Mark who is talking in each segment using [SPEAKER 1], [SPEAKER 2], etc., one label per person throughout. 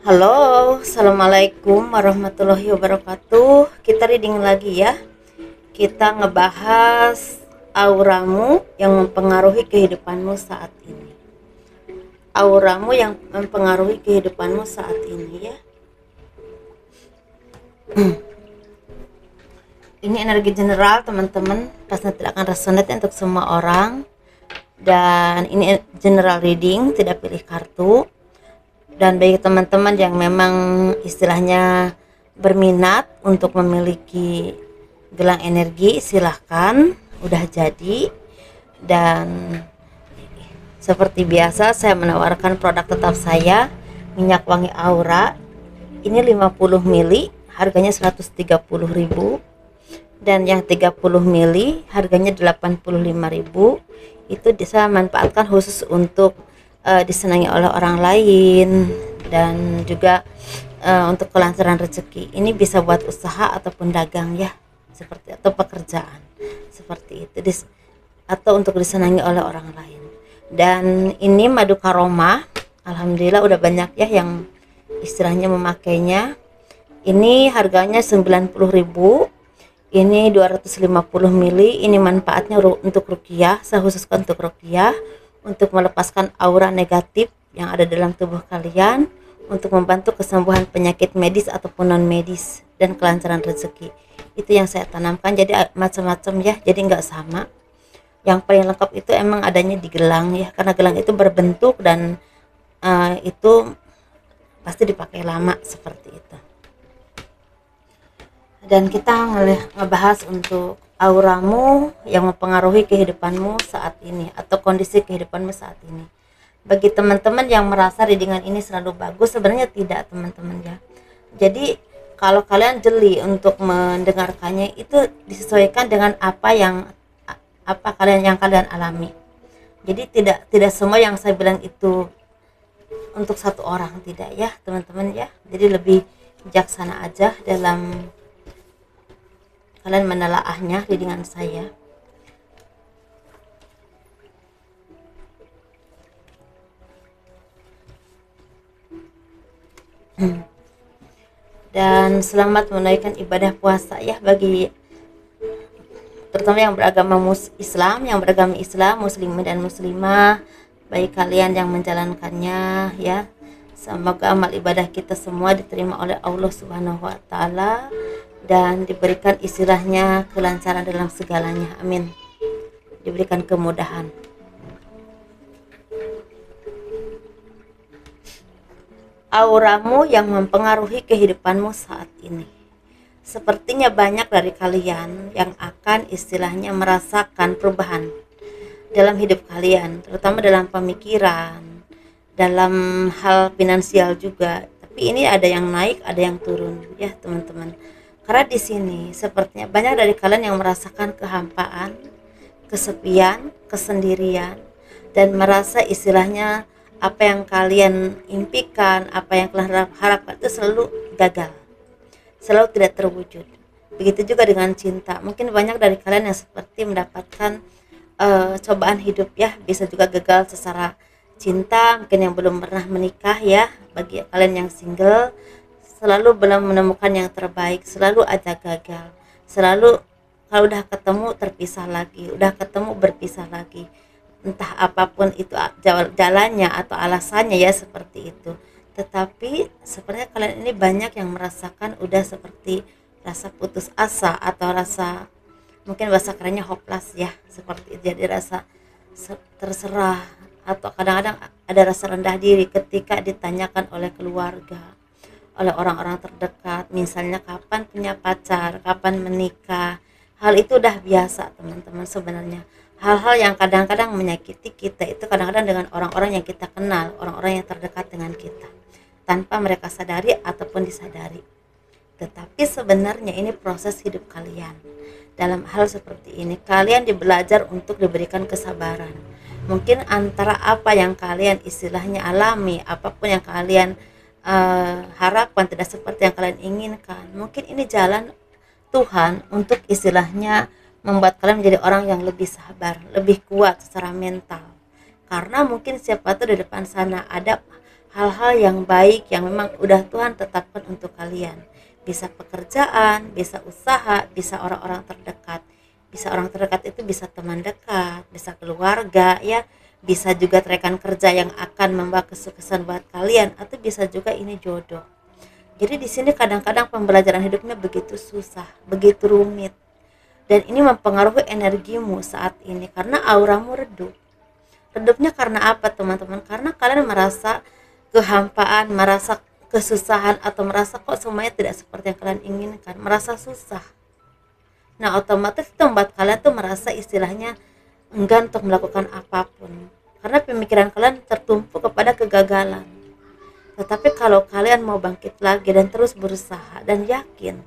[SPEAKER 1] Halo, assalamualaikum warahmatullahi wabarakatuh. Kita reading lagi ya. Kita ngebahas auramu yang mempengaruhi kehidupanmu saat ini. Auramu yang mempengaruhi kehidupanmu saat ini ya. Ini energi general teman-teman, pasti tidak akan resonate untuk semua orang. Dan ini general reading, tidak pilih kartu. Dan bagi teman-teman yang memang istilahnya berminat untuk memiliki gelang energi, silahkan, udah jadi. Dan seperti biasa saya menawarkan produk tetap saya, minyak wangi aura. Ini 50 mili, harganya 130.000. Dan yang 30 mili harganya 85.000. Itu bisa manfaatkan khusus untuk disenangi oleh orang lain dan juga untuk kelancaran rezeki. Ini bisa buat usaha ataupun dagang ya, seperti atau pekerjaan seperti itu, atau untuk disenangi oleh orang lain. Dan ini madu karoma, alhamdulillah udah banyak ya yang istilahnya memakainya. Ini harganya 90.000. Ini 250 mili. Ini manfaatnya untuk ruqyah, saya khususkan untuk ruqyah, untuk melepaskan aura negatif yang ada dalam tubuh kalian, untuk membantu kesembuhan penyakit medis ataupun non medis, dan kelancaran rezeki. Itu yang saya tanamkan, jadi macam-macam ya, jadi nggak sama. Yang paling lengkap itu emang adanya di gelang ya, karena gelang itu berbentuk dan itu pasti dipakai lama seperti itu. Dan kita ngebahas untuk auramu yang mempengaruhi kehidupanmu saat ini atau kondisi kehidupanmu saat ini. Bagi teman-teman yang merasa readingan ini selalu bagus, sebenarnya tidak teman-teman ya. Jadi kalau kalian jeli untuk mendengarkannya, itu disesuaikan dengan apa yang kalian alami. Jadi tidak semua yang saya bilang itu untuk satu orang, tidak ya teman-teman ya. Jadi lebih bijaksana aja dalam kalian menelaahnya readingan saya. Dan selamat menunaikan ibadah puasa ya, bagi terutama yang beragama Islam, muslimin dan muslimah, bagi kalian yang menjalankannya ya. Semoga amal ibadah kita semua diterima oleh Allah Subhanahu wa taala dan diberikan istilahnya kelancaran dalam segalanya, amin. Diberikan kemudahan. Auramu yang mempengaruhi kehidupanmu saat ini. Sepertinya banyak dari kalian yang akan istilahnya merasakan perubahan dalam hidup kalian, terutama dalam pemikiran, dalam hal finansial juga. Tapi ini ada yang naik, ada yang turun ya teman-teman. Karena di sini sepertinya banyak dari kalian yang merasakan kehampaan, kesepian, kesendirian, dan merasa istilahnya apa yang kalian impikan, apa yang kalian harapkan itu selalu gagal, selalu tidak terwujud. Begitu juga dengan cinta. Mungkin banyak dari kalian yang seperti mendapatkan cobaan hidup ya, bisa juga gagal secara cinta, mungkin yang belum pernah menikah ya. Bagi kalian yang single, selalu belum menemukan yang terbaik, selalu ada gagal, selalu kalau udah ketemu terpisah lagi, udah ketemu berpisah lagi, entah apapun itu jalannya atau alasannya ya, seperti itu. Tetapi sebenarnya kalian ini banyak yang merasakan udah seperti rasa putus asa atau rasa, mungkin bahasa kerennya hopeless ya, seperti itu. Jadi rasa terserah, atau kadang-kadang ada rasa rendah diri ketika ditanyakan oleh keluarga, oleh orang-orang terdekat, misalnya kapan punya pacar, kapan menikah. Hal itu udah biasa teman-teman sebenarnya. Hal-hal yang kadang-kadang menyakiti kita itu kadang-kadang dengan orang-orang yang kita kenal, orang-orang yang terdekat dengan kita, tanpa mereka sadari ataupun disadari. Tetapi sebenarnya ini proses hidup kalian. Dalam hal seperti ini kalian belajar untuk diberikan kesabaran. Mungkin antara apa yang kalian istilahnya alami, apapun yang kalian harapan tidak seperti yang kalian inginkan, mungkin ini jalan Tuhan untuk istilahnya membuat kalian menjadi orang yang lebih sabar, lebih kuat secara mental. Karena mungkin siapa tahu di depan sana ada hal-hal yang baik yang memang udah Tuhan tetapkan untuk kalian. Bisa pekerjaan, bisa usaha, bisa orang-orang terdekat. Bisa orang terdekat itu bisa teman dekat, bisa keluarga ya, bisa juga rekan kerja yang akan membawa kesuksesan buat kalian, atau bisa juga ini jodoh. Jadi di sini kadang-kadang pembelajaran hidupnya begitu susah, begitu rumit. Dan ini mempengaruhi energimu saat ini karena auramu redup. Redupnya karena apa teman-teman? Karena kalian merasa kehampaan, merasa kesusahan, atau merasa kok semuanya tidak seperti yang kalian inginkan, merasa susah. Nah otomatis itu membuat kalian tuh merasa istilahnya enggan untuk melakukan apapun, karena pemikiran kalian tertumpu kepada kegagalan. Tetapi kalau kalian mau bangkit lagi dan terus berusaha dan yakin,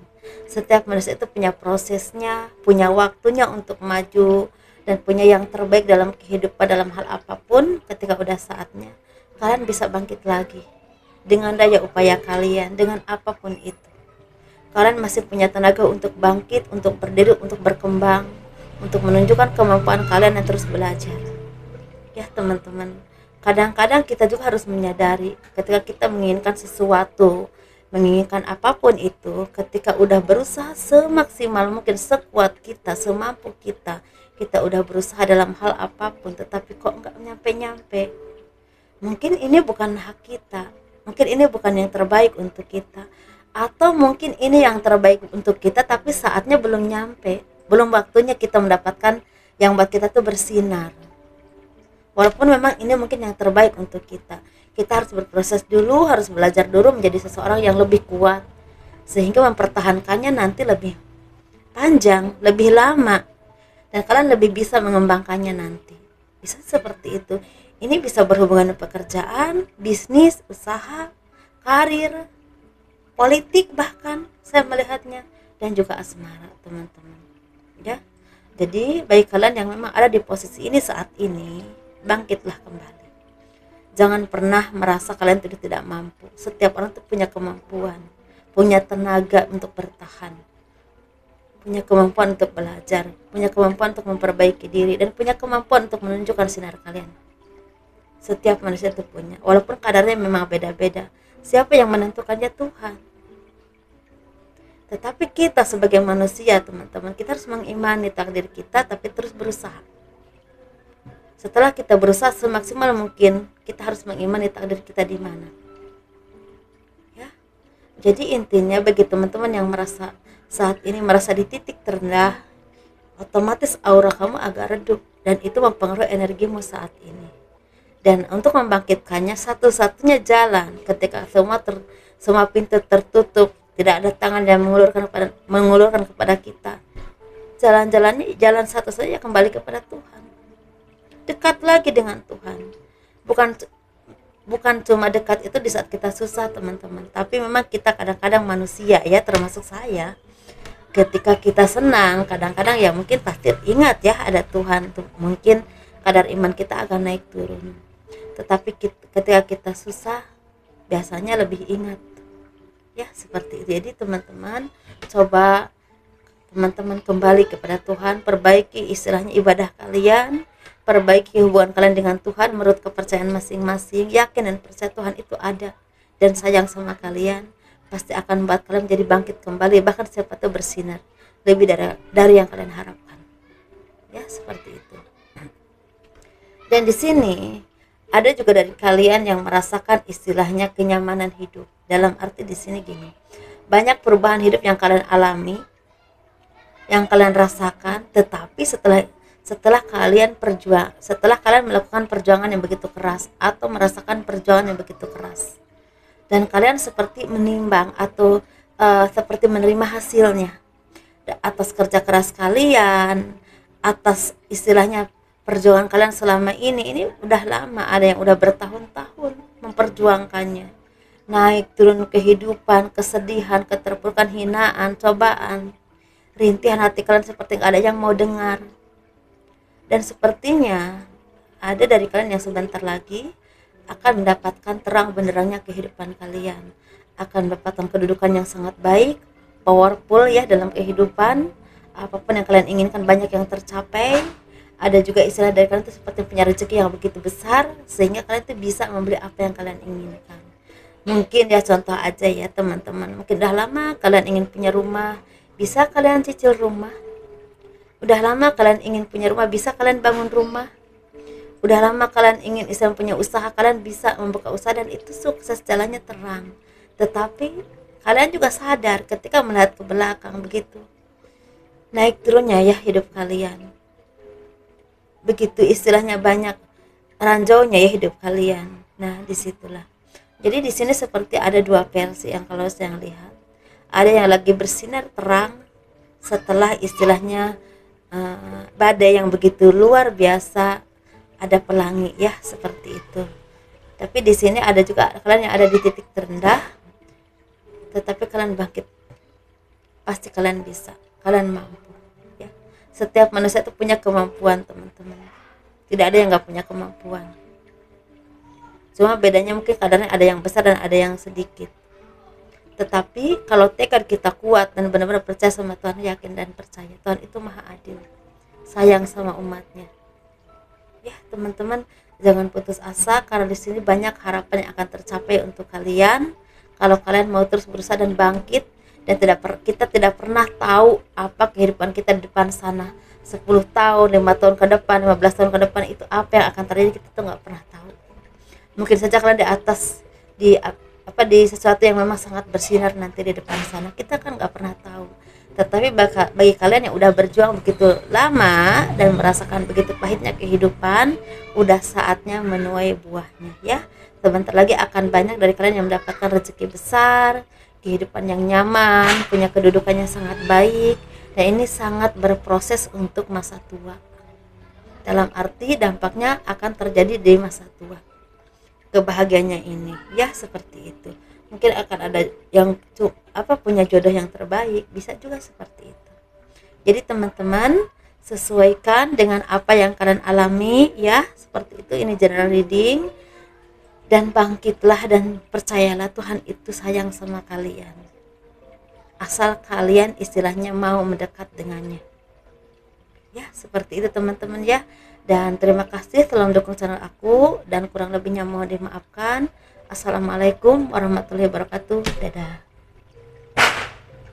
[SPEAKER 1] setiap manusia itu punya prosesnya, punya waktunya untuk maju, dan punya yang terbaik dalam kehidupan dalam hal apapun. Ketika udah saatnya, kalian bisa bangkit lagi dengan daya upaya kalian, dengan apapun itu. Kalian masih punya tenaga untuk bangkit, untuk berdiri, untuk berkembang, untuk menunjukkan kemampuan kalian dan terus belajar. Ya teman-teman, kadang-kadang kita juga harus menyadari ketika kita menginginkan sesuatu, menginginkan apapun itu, ketika udah berusaha semaksimal mungkin, sekuat kita, semampu kita, kita udah berusaha dalam hal apapun, tetapi kok nggak nyampe-nyampe. Mungkin ini bukan hak kita, mungkin ini bukan yang terbaik untuk kita, atau mungkin ini yang terbaik untuk kita tapi saatnya belum nyampe, belum waktunya kita mendapatkan yang buat kita tuh bersinar. Walaupun memang ini mungkin yang terbaik untuk kita, kita harus berproses dulu, harus belajar dulu menjadi seseorang yang lebih kuat, sehingga mempertahankannya nanti lebih panjang, lebih lama, dan kalian lebih bisa mengembangkannya nanti. Bisa seperti itu. Ini bisa berhubungan dengan pekerjaan, bisnis, usaha, karir, politik, bahkan saya melihatnya, dan juga asmara teman-teman ya. Jadi bagi kalian yang memang ada di posisi ini saat ini, bangkitlah kembali. Jangan pernah merasa kalian tidak mampu. Setiap orang itu punya kemampuan, punya tenaga untuk bertahan, punya kemampuan untuk belajar, punya kemampuan untuk memperbaiki diri, dan punya kemampuan untuk menunjukkan sinar kalian. Setiap manusia itu punya, walaupun kadarnya memang beda-beda. Siapa yang menentukannya? Tuhan. Tetapi kita sebagai manusia teman-teman, kita harus mengimani takdir kita, tapi terus berusaha. Setelah kita berusaha semaksimal mungkin, kita harus mengimani takdir kita di mana. Ya. Jadi intinya bagi teman-teman yang merasa saat ini merasa di titik terendah, otomatis aura kamu agak redup, dan itu mempengaruhi energimu saat ini. Dan untuk membangkitkannya, satu-satunya jalan ketika semua pintu tertutup, tidak ada tangan yang mengulurkan kepada kita, jalan-jalannya jalan satu saja, kembali kepada Tuhan. Dekat lagi dengan Tuhan. Bukan cuma dekat itu di saat kita susah teman-teman, tapi memang kita kadang-kadang manusia ya, termasuk saya, ketika kita senang kadang-kadang ya mungkin pasti ingat ya ada Tuhan tuh, mungkin kadar iman kita agak naik turun. Tetapi ketika kita susah biasanya lebih ingat ya, seperti itu. Jadi teman-teman, coba teman-teman kembali kepada Tuhan, perbaiki istilahnya ibadah kalian, perbaiki hubungan kalian dengan Tuhan menurut kepercayaan masing-masing. Yakin dan percaya Tuhan itu ada dan sayang sama kalian, pasti akan membuat kalian menjadi bangkit kembali, bahkan siapa tahu bersinar lebih dari yang kalian harapkan. Ya, seperti itu. Dan di sini ada juga dari kalian yang merasakan istilahnya kenyamanan hidup. Dalam arti di sini gini, banyak perubahan hidup yang kalian alami, yang kalian rasakan, tetapi setelah kalian melakukan perjuangan yang begitu keras atau merasakan perjuangan yang begitu keras, dan kalian seperti menimbang atau seperti menerima hasilnya atas kerja keras kalian, atas istilahnya perjuangan kalian selama ini udah lama, ada yang udah bertahun-tahun memperjuangkannya, naik turun kehidupan, kesedihan, keterpurukan, hinaan, cobaan, rintihan hati kalian seperti gak ada yang mau dengar. Dan sepertinya ada dari kalian yang sebentar lagi akan mendapatkan terang benderangnya kehidupan kalian, akan mendapatkan kedudukan yang sangat baik, powerful ya dalam kehidupan. Apapun yang kalian inginkan banyak yang tercapai, Ada juga istilah dari kalian itu seperti punya rezeki yang begitu besar sehingga kalian tuh bisa membeli apa yang kalian inginkan. Mungkin ya contoh aja ya teman-teman, mungkin udah lama kalian ingin punya rumah, bisa kalian cicil rumah. Udah lama kalian ingin punya rumah, bisa kalian bangun rumah. Udah lama kalian ingin Islam punya usaha, kalian bisa membuka usaha dan itu sukses, jalannya terang. Tetapi kalian juga sadar ketika melihat ke belakang begitu naik turunnya ya hidup kalian, begitu istilahnya banyak ranjaunya ya hidup kalian. Nah disitulah, jadi di sini seperti ada dua versi yang kalau saya lihat, ada yang lagi bersinar terang setelah istilahnya badai yang begitu luar biasa, ada pelangi ya seperti itu. Tapi di sini ada juga kalian yang ada di titik terendah, tetapi kalian bangkit, pasti kalian bisa, kalian mampu ya. Setiap manusia itu punya kemampuan teman-teman, tidak ada yang nggak punya kemampuan, cuma bedanya mungkin kadarnya ada yang besar dan ada yang sedikit. Tetapi kalau tekad kita kuat dan benar-benar percaya sama Tuhan, yakin dan percaya Tuhan itu maha adil, sayang sama umatnya ya teman-teman. Jangan putus asa karena di sini banyak harapan yang akan tercapai untuk kalian kalau kalian mau terus berusaha dan bangkit. Dan kita tidak pernah tahu apa kehidupan kita di depan sana, 10 tahun, 5 tahun ke depan, 15 tahun ke depan itu apa yang akan terjadi, kita tuh nggak pernah tahu. Mungkin saja kalian di atas di sesuatu yang memang sangat bersinar nanti di depan sana, kita kan nggak pernah tahu. Tetapi bagi kalian yang udah berjuang begitu lama dan merasakan begitu pahitnya kehidupan, udah saatnya menuai buahnya ya. Sebentar lagi akan banyak dari kalian yang mendapatkan rezeki besar, kehidupan yang nyaman, punya kedudukannya sangat baik, dan ini sangat berproses untuk masa tua. Dalam arti dampaknya akan terjadi di masa tua, kebahagiaannya ini ya seperti itu. Mungkin akan ada yang punya jodoh yang terbaik, bisa juga seperti itu. Jadi teman-teman sesuaikan dengan apa yang kalian alami ya, seperti itu. Ini general reading, dan bangkitlah dan percayalah Tuhan itu sayang sama kalian, asal kalian istilahnya mau mendekat dengannya ya, seperti itu teman-teman ya. Dan terima kasih telah mendukung channel aku, dan kurang lebihnya mohon dimaafkan. Assalamualaikum warahmatullahi wabarakatuh. Dadah.